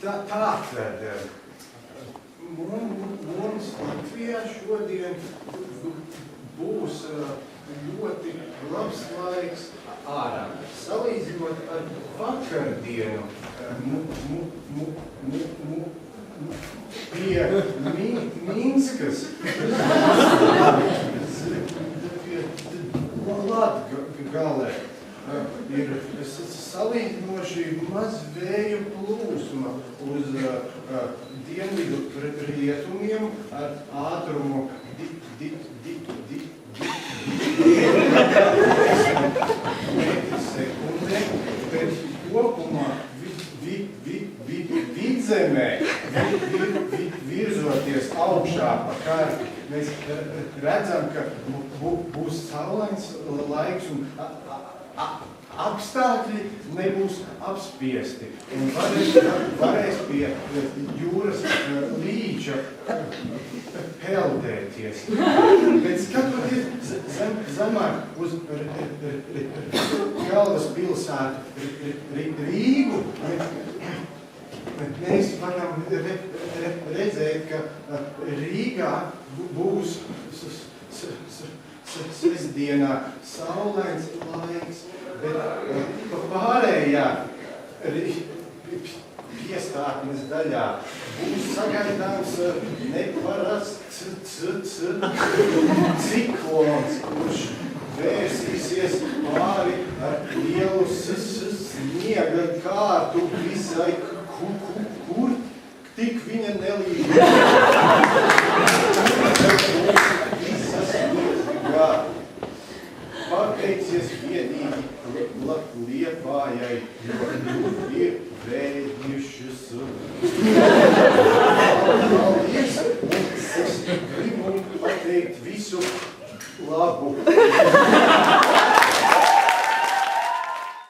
Tātad mums Latvijā šodien būs ļoti labs laiks ārā. Salīdzinot ar vakardienu pie Minskas Latgalē ir salīdzinoši maz vēju plūsma uz dienvidu rietumiem ar ātrumu sekundē, bet kopumā vidzemē virzoties augšā pa karti, mēs redzam, ka būs saulains laiks un apstākļi nebūs apspiesti un varēs pie jūras līča peldēties. Bet skatoties zemāk uz galvaspilsētu Rīgu, mēs varam redzēt, ka Rīgā būs sestdienā saulains laiks, bet pārējā piestātnes daļā būs sagaidāms neparasts ciklons, kurš vērsīsies pāri ar lielu sniega kārtu visai, kur tik viņa nelīdz. Pateicies vienīgi Liepājai, jo ir vējušas. Paldies, un es gribu pateikt visu labu.